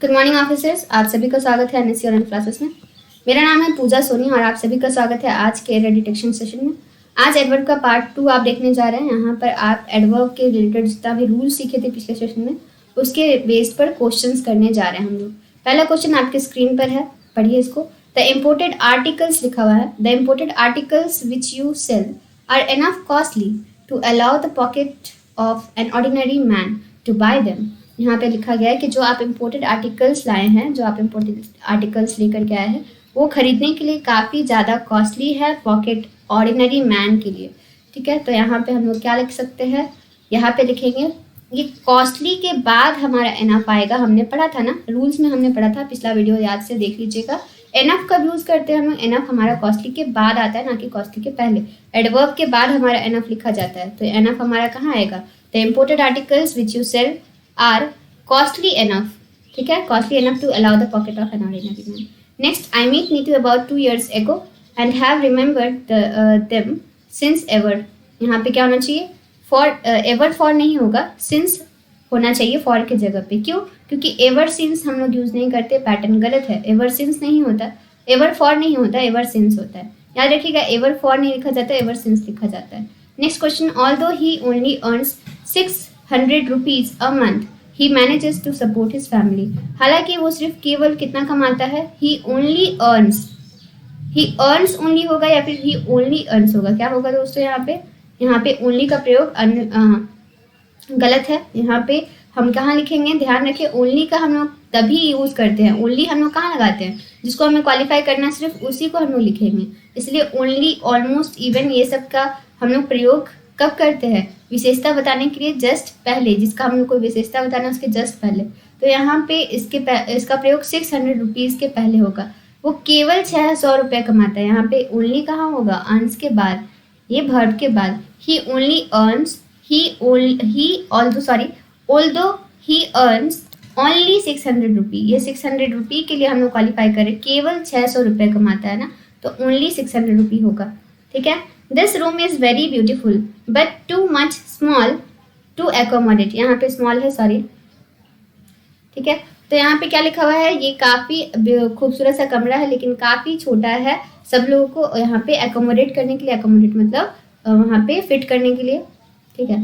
Good morning officers, आप सभी का स्वागत है एनएससी ऑनलाइन क्लासेस में। मेरा नाम है पूजा सोनी और आप सभी का स्वागत है आज के एरर डिटेक्शन सेशन में। आज एडवर्ब का पार्ट 2 आप देखने जा रहे हैं। यहाँ पर आप एडवर्ब के रिलेटेड जितना भी रूल सीखे थे पिछले सेशन में उसके बेस पर क्वेश्चंस करने जा रहे हैं हम लोग। पहला क्वेश्चन आपके स्क्रीन पर है, पढ़िए इसको। द इम्पोर्टेड आर्टिकल्स लिखा हुआ है। The imported articles which you sell are enough costly to allow the pocket of an ordinary man to buy them. यहाँ पे लिखा गया है कि जो आप इम्पोर्टेड आर्टिकल्स लाए हैं, जो आप इम्पोर्टेड आर्टिकल्स लेकर के आए हैं, वो खरीदने के लिए काफ़ी ज़्यादा कॉस्टली है पॉकेट ऑर्डिनरी मैन के लिए। ठीक है, तो यहाँ पे हम लोग क्या लिख सकते हैं, यहाँ पे लिखेंगे ये कॉस्टली के बाद हमारा एनफ आएगा। हमने पढ़ा था ना, रूल्स में हमने पढ़ा था, पिछला वीडियो याद से देख लीजिएगा। एनफ कब यूज़ करते हैं हम लोग, एनफ हमारा कॉस्टली के बाद आता है, ना कि कॉस्टली के पहले। एडवर्ब के बाद हमारा एनफ लिखा जाता है, तो एनफ हमारा कहाँ आएगा, the imported articles which you sell are costly enough, ठीक है, costly enough to allow the pocket of an ordinary man. Next, I met Neetu about 2 years ago and have remembered them since ever. यहाँ पे क्या होना चाहिए, for ever for नहीं होगा, since होना चाहिए for के जगह पे। क्यों, क्योंकि ever since हम लोग यूज नहीं करते, पैटर्न गलत है। ever since नहीं होता, ever for नहीं होता, ever since होता है। याद रखिएगा, ever for नहीं लिखा जाता, ever since लिखा जाता है। Next question, although he only earns 600 rupees a month he manages to support his family। हालांकि वो सिर्फ केवल कितना कमाता है, he only earns only होगा या फिर he only earns होगा, क्या होगा दोस्तों, यहाँ पे only का प्रयोग गलत है। यहाँ पे हम कहाँ लिखेंगे, ध्यान रखिए, only का हम लोग तभी यूज करते हैं। only हम लोग कहाँ लगाते हैं, जिसको हमें क्वालिफाई करना सिर्फ उसी को हम लोग लिखेंगे। इसलिए only, ऑलमोस्ट, इवन ये सब का हम लोग प्रयोग कब करते हैं, विशेषता बताने के लिए जस्ट पहले, जिसका हम लोग को विशेषता बताना है उसके जस्ट पहले। तो यहाँ पे इसका प्रयोग 600 रुपीज़ के पहले होगा। वो केवल 600 रुपये कमाता है। यहाँ पे ओनली कहाँ होगा, अर्न्स के बाद, ये वर्ब के बाद। He only earns, although he earns only 600 rupee. ये 600 रुपी के लिए हम लोग क्वालिफाई करें, केवल 600 रुपये कमाता है ना, तो ओनली 600 रुपी होगा। ठीक है, this room is very beautiful but too much small to accommodate. यहाँ पे स्मॉल है, सॉरी। ठीक है, तो यहाँ पे क्या लिखा हुआ है, ये काफ़ी खूबसूरत सा कमरा है लेकिन काफ़ी छोटा है सब लोगों को यहाँ पे एकोमोडेट करने के लिए। एकोमोडेट मतलब वहाँ पे फिट करने के लिए। ठीक है,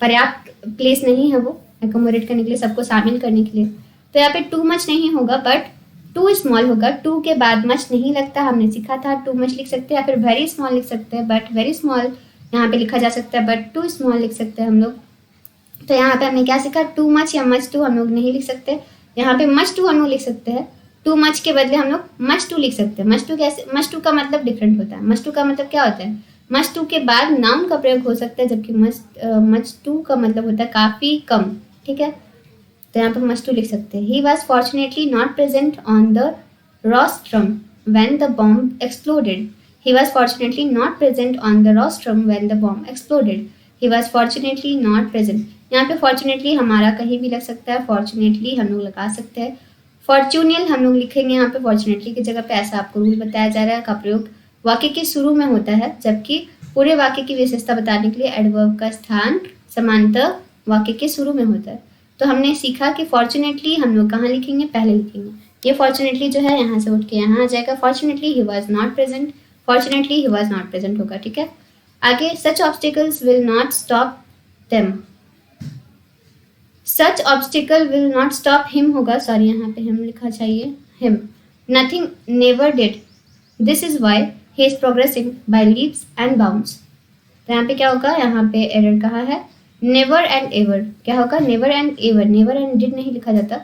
पर्याप्त प्लेस नहीं है वो एकोमोडेट करने के लिए, सबको शामिल करने के लिए। तो यहाँ पे टू मच नहीं होगा बट टू स्मॉल होगा। टू के बाद मच नहीं लगता, हमने सीखा था। टू मच लिख सकते हैं या फिर वेरी स्मॉल लिख सकते हैं, बट वेरी स्मॉल यहाँ पे लिखा जा सकता है, बट टू स्मॉल लिख सकते हैं हम लोग। तो यहाँ पे हमने क्या सीखा, टू मच या मच टू हम लोग नहीं लिख सकते। यहाँ पे मच टू हम लोग लिख सकते हैं, टू मच के बदले हम लोग मच टू लिख सकते हैं। मच टू कैसे, मच टू का मतलब डिफरेंट होता है। मच टू का मतलब क्या होता है, मच टू के बाद नाउन का प्रयोग हो सकता है, जबकि मच टू का मतलब होता है काफ़ी कम। ठीक है, तो यहाँ पर मच टू लिख सकते हैं। He was fortunately not present on the rostrum when the bomb exploded. He was fortunately not present on the rostrum when the bomb exploded. He was fortunately not present. यहाँ पे fortunately हमारा कहीं भी लग सकता है, fortunately हम लोग लगा सकते हैं। fortunal हम लोग लिखेंगे यहाँ पे fortunately की जगह पे। ऐसा आपको रूल बताया जा रहा है, का प्रयोग वाक्य के शुरू में होता है, जबकि पूरे वाक्य की विशेषता बताने के लिए एडवर्ब का स्थान समांतर वाक्य के शुरू में होता है। तो हमने सीखा कि fortunately हम लोग कहाँ लिखेंगे, पहले लिखेंगे। ये फॉर्चुनेटली जो है यहाँ से उठ के यहाँ आ जाएगा। Fortunately he was not present, fortunately he was not present होगा। ठीक है, आगे, such obstacles will not stop them. Such obstacle will not stop him होगा, सॉरी यहाँ पे हिम लिखा चाहिए, him. Nothing never did, this is why he is progressing by leaps and bounds. तो यहाँ पे क्या होगा, यहाँ पे एरर कहा है, नेवर एंड एवर। क्या होगा, never and ever. Never and did नहीं लिखा जाता,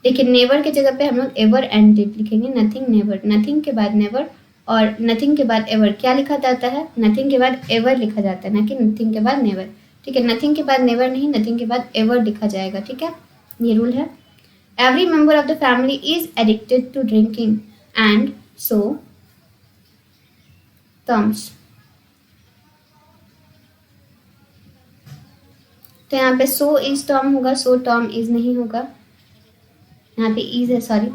लेकिन नेवर के जगह पे हम लोग एवर एंड डिड लिखेंगे। नथिंग नेवर, नथिंग के बाद नेवर और नथिंग के बाद एवर क्या लिखा जाता है, नथिंग के बाद एवर लिखा जाता है, ना कि नथिंग के बाद नेवर। ठीक है, नथिंग के बाद नेवर नहीं, नथिंग के बाद एवर लिखा जाएगा। ठीक है, ये रूल है। Every member of the family is addicted to drinking and so Tom's. तो यहाँ पे सो इज टॉम होगा, सो टॉम इज नहीं होगा। यहाँ पे इज है, सॉरी,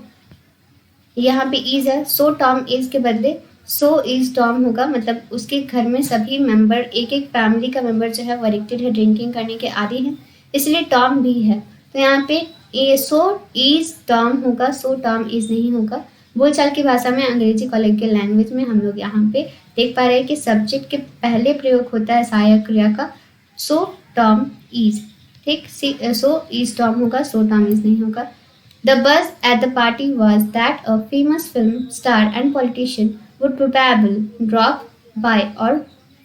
यहाँ पे इज है। सो टॉम इज के बदले सो इज टॉम होगा, मतलब उसके घर में सभी मेंबर, एक एक फैमिली का मेंबर जो है वो एडिक्टेड है, ड्रिंकिंग करने के आदी है, इसलिए टॉम भी है। तो यहाँ पे ये सो इज टॉम होगा, सो टॉम इज नहीं होगा। बोलचाल की भाषा में, अंग्रेजी कॉलेजियल लैंग्वेज में हम लोग यहाँ पे देख पा रहे हैं कि सब्जेक्ट के पहले प्रयोग होता है सहायक क्रिया का सो टॉम इज। ठीक, सो इज टॉम होगा, सो टॉम इज नहीं होगा। The buzz at the party was that a famous film star and politician would probably drop by or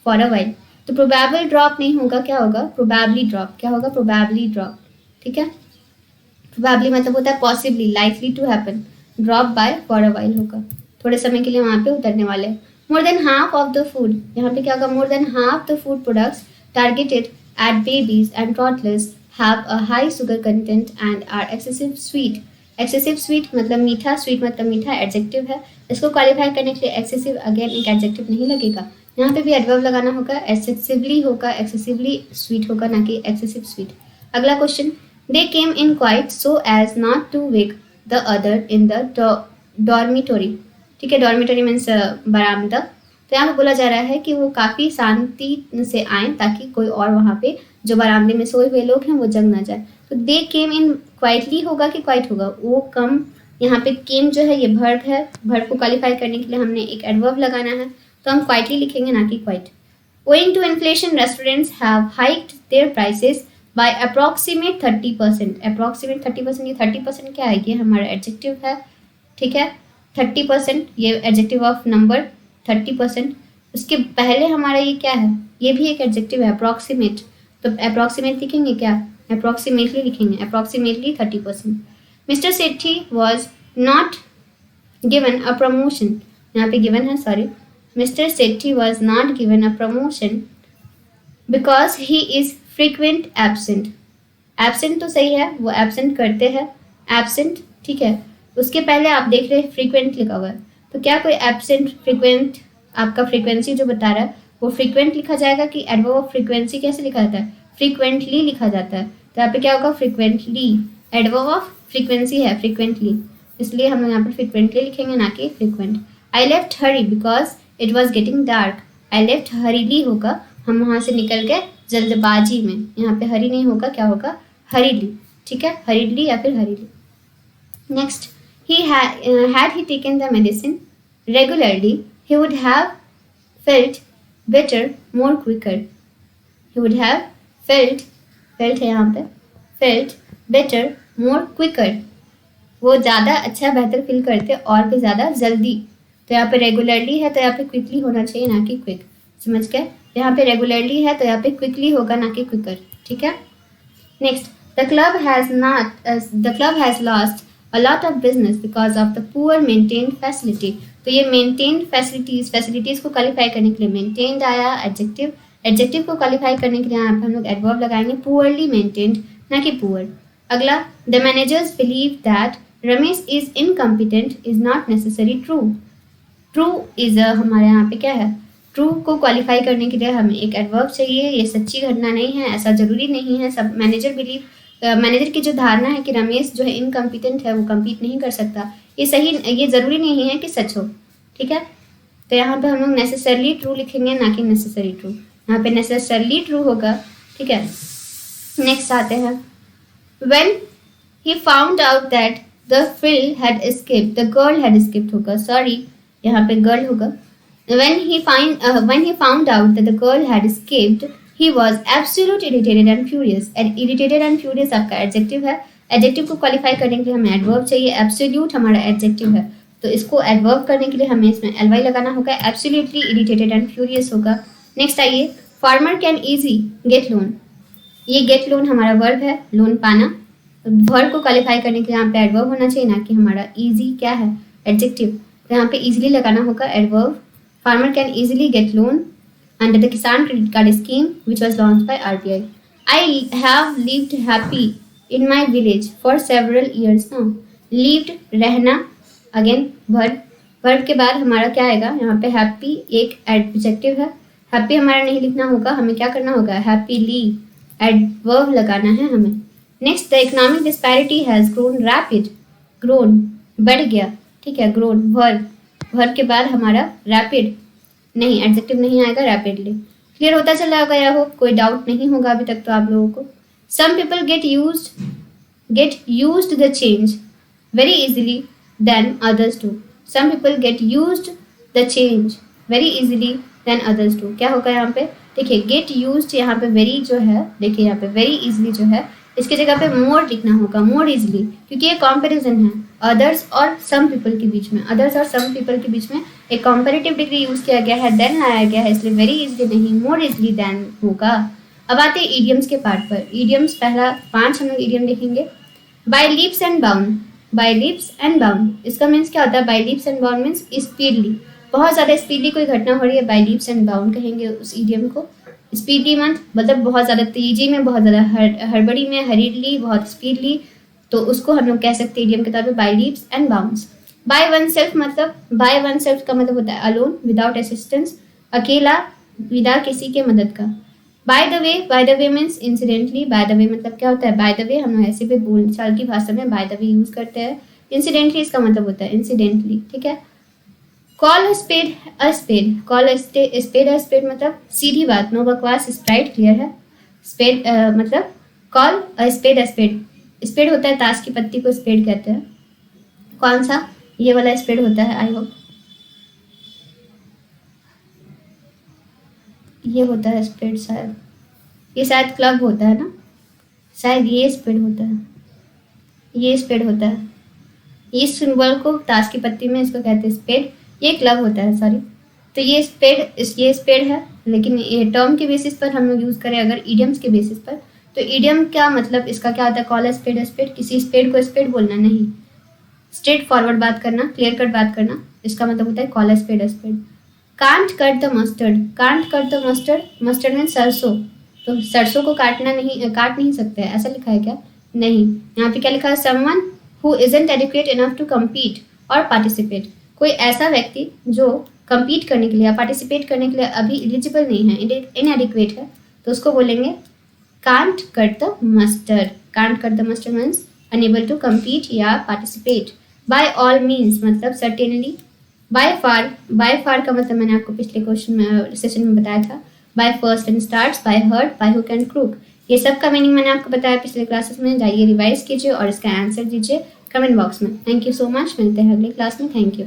for a while. तो probable drop नहीं होगा, क्या होगा? Probably drop। क्या होगा? Probably drop। ठीक है, probably मतलब होता है possibly, likely to happen। drop by for a while होगा, थोड़े समय के लिए वहाँ पे उतरने वाले। More than half of the food, यहाँ पे क्या होगा? More than half the food products targeted at babies and toddlers have a high sugar content and are excessive sweet। Excessive sweet मतलब मीठा, स्वीट मतलब मीठा, एडजेक्टिव है। इसको क्वालिफाई करने के लिए एक्सेसिव अगेन एक एडजेक्टिव नहीं लगेगा, यहाँ पे भी एडवर्ब लगाना होगा। एक्सेसिवली होगा, एक्सेसिवली स्वीट होगा, ना कि एक्सेसिव स्वीट। अगला question, they came in quite so as not to wake the other in the dormitory. ठीक है, डॉर्मिटोरी मीन्स बरामदा। तो यहाँ पे बोला जा रहा है कि वो काफ़ी शांति से आए ताकि कोई और वहाँ पे जो बरामदे में सोए हुए लोग हैं वो जग ना जाए। तो दे केम इन क्वाइटली होगा कि क्वाइट होगा? वो कम, यहाँ पे केम जो है ये वर्ब है, वर्ब को क्वालिफाई करने के लिए हमने एक एडवर्ब लगाना है, तो हम क्वाइटली लिखेंगे ना कि quite. Owing to inflation restaurants have hiked their prices by approximate 30%। Approximate 30%, ये 30% क्या है? ये हमारा एडजेक्टिव है। ठीक है, 30% ये एडजेक्टिव ऑफ नंबर 30%। उसके पहले हमारा ये क्या है? ये भी एक एडजेक्टिव है, अप्रॉक्सीमेट। तो अप्रॉक्सीमेट लिखेंगे क्या? अप्रॉक्सीमेटली लिखेंगे, approximately 30%। Mister Sethi was not given a promotion, यहाँ पे गिवन है, sorry. Mister Sethi was not given a promotion because he is frequent absent. Absent तो सही है, वो एबसेंट करते हैं, एबसेंट। ठीक है, उसके पहले आप देख रहे हैं फ्रीक्वेंट लिखा हुआ है, तो क्या कोई एबसेंट फ्रीक्वेंट आपका फ्रीक्वेंसी जो बता रहा है वो फ्रीक्वेंट लिखा जाएगा कि एडवर्ब ऑफ फ्रीक्वेंसी कैसे लिखा जाता है? फ्रीक्वेंटली लिखा जाता है। तो यहाँ पे क्या होगा? फ्रीक्वेंटली। एडवर्ब ऑफ फ्रीक्वेंसी है फ्रीक्वेंटली, इसलिए हम यहाँ पर फ्रीक्वेंटली लिखेंगे ना कि frequent. I left hurry because it was getting dark. I left हरीली होगा, हम वहाँ से निकल गए जल्दबाजी में। यहाँ पे हरी नहीं होगा, क्या होगा? हरीली। ठीक है, हरीली या फिर हरीली। Next, he had he taken the medicine regularly he would have felt better more quicker। he would have felt है यहाँ पे, felt better more quicker, वो ज़्यादा अच्छा बेहतर फील करते और भी ज़्यादा जल्दी। तो यहाँ पे रेगुलरली है तो यहाँ पे क्विकली होना चाहिए ना कि क्विक। समझ गए? यहाँ पे रेगुलरली है तो यहाँ पे क्विकली होगा ना कि क्विकर। ठीक है, next, the club has lost a lot of business because of the poor maintained facility। तो ये maintained facilities को क्वालिफाई करने के लिए maintained आया एडजेक्टिव, एडजेक्टिव को क्वालिफाई करने के लिए यहाँ पे हम लोग एडवर्ब लगाएंगे, poorly maintained ना कि poor। अगला, the managers believe that Ramesh is incompetent is not necessary true। True is हमारे यहाँ पे क्या है? ट्रू को क्वालिफाई करने के लिए हमें एक एडवर्ब चाहिए। ये सच्ची घटना नहीं है, ऐसा जरूरी नहीं है। सब मैनेजर की जो धारणा है कि रमेश जो है इनकम्पिटेंट है, वो कम्पीट नहीं कर सकता, ये सही, ये ज़रूरी नहीं है कि सच हो। ठीक है, तो यहाँ पे हम लोग नेसेसरली ट्रू लिखेंगे ना कि नेसेसरी ट्रू। यहाँ पे नेसेसरली ट्रू होगा। ठीक है, नेक्स्ट आते हैं, when he found out that the fill had escaped, the girl had escaped होगा, सॉरी यहाँ पे गर्ल होगा। when he found out that the girl had escaped he was absolute irritated and furious। irritated and furious आपका adjective है, adjective को qualify करने के लिए हमें एडवर्ब चाहिए। एब्सोल्यूट हमारा एडजेक्टिव है, तो इसको एडवर्ब करने के लिए हमें इसमें एलवाई लगाना होगा, एब्सोल्युटली इरिटेटेड एंड फ्यूरियस होगा। नेक्स्ट आइए, farmer can easy gate loan, ये गेट लोन हमारा वर्ब है, लोन पाना। वर्ब को क्वालिफाई करने के लिए यहाँ पे एडवर्ब होना चाहिए ना कि हमारा इजी क्या है? एडजेक्टिव। तो यहाँ पे इजीली लगाना होगा adverb. Farmer can easily get loan under the Kisan Credit Card Scheme which was launched by RBI। I have lived happy in my village for several years now। lived रहना, again verb के बाद हमारा क्या आएगा? यहाँ पे happy एक adjective है, happy हमारा नहीं लिखना होगा, हमें क्या करना होगा? happily adverb लगाना है हमें। next, the economic disparity has grown rapid, grown बढ़ गया। ठीक है, grown verb के बाद हमारा rapid नहीं, एडजेक्टिव नहीं आएगा, रैपिडली। क्लियर होता चला होगा या हो, कोई डाउट नहीं होगा अभी तक तो आप लोगों को। Some people get used get used the change very easily than others do. Some people get used the change very easily than others do. क्या होगा यहाँ पे? देखिए get used यहाँ पे very जो है, देखिए यहाँ पे very easily जो है, इसकी जगह पे more लिखना होगा, more easily, क्योंकि ये कंपैरिजन है others और some people के बीच में, others और some people के बीच में एक कंपैरेटिव डिग्री यूज किया गया है, then लाया गया है, इसलिए very easily नहीं, more easily than होगा। अब आते हैं idioms के पार्ट पर। idioms पहला 5 हम लोग idiom देखेंगे। by leaps and bound, by leaps and bound इसका मीन्स क्या होता है? by leaps and bound means speedily, बहुत ज़्यादा स्पीडली कोई घटना हो रही है, by leaps and bound कहेंगे उस idiom को। स्पीडली मतलब बहुत ज़्यादा तेजी में, बहुत ज़्यादा हड़बड़ी में, हरीडली, बहुत स्पीडली, तो उसको हम लोग कह सकते हैं idiom के तौर पे by leaps and bounds। by oneself मतलब by oneself का मतलब होता है alone, without assistance, अकेला, बिना किसी के मदद का। by the way means incidentally. by the way मतलब क्या होता है? by the way हम लोग ऐसे भी बोलचाल की भाषा में by the way यूज करते हैं। इंसिडेंटली इसका मतलब होता है इंसिडेंटली, ठीक है। call a spade a spade, call a spade a spade मतलब सीधी बात, नो बकवास, स्ट्राइट, क्लियर है। स्पेड मतलब call a spade a spade, spade होता है ताश की पत्ती को स्पेड कहते हैं। कौन सा? ये वाला स्पेड होता है, आई होप ये होता है स्पेड, शायद ये शायद क्लब होता है ना, शायद ये स्पेड होता है, ये स्पेड होता है। इस सिंबल को ताश की पत्ती में इसको कहते हैं स्पेड, ये क्लब होता है, सॉरी। तो ये स्पेड है, लेकिन ये टर्म के बेसिस पर हम लोग यूज़ करें अगर ईडियम्स के बेसिस पर, तो ईडियम क्या मतलब इसका क्या होता है? कॉल अ स्पेड, किसी स्पेड को स्पेड बोलना नहीं, स्ट्रेट फॉरवर्ड बात करना, क्लियर कट बात करना, इसका मतलब होता है call a spade. Can't cut the mustard, can't cut the mustard, mustard mean सरसों, तो सरसों को काट नहीं सकते हैं, ऐसा लिखा है क्या? नहीं, यहाँ पे क्या लिखा है? Someone who isn't adequate enough to compete और पार्टिसिपेट, कोई ऐसा व्यक्ति जो कम्पीट करने के लिए या पार्टिसिपेट करने के लिए अभी एलिजिबल नहीं है, इनएडिक्वेट है, तो उसको बोलेंगे can't cut the mustard. Can't cut the mustard means unable to compete या पार्टिसिपेट। बाय ऑल मीन्स मतलब सर्टेनली। बाय फार का मतलब मैंने आपको पिछले क्वेश्चन सेशन में बताया था, by first and starts, by heart, by hook and crook, ये सब का मीनिंग मैंने आपको बताया पिछले क्लासेस में। जाइए रिवाइज कीजिए और इसका आंसर दीजिए कमेंट बॉक्स में। थैंक यू सो मच, मिलते हैं अगले क्लास में। Thank you.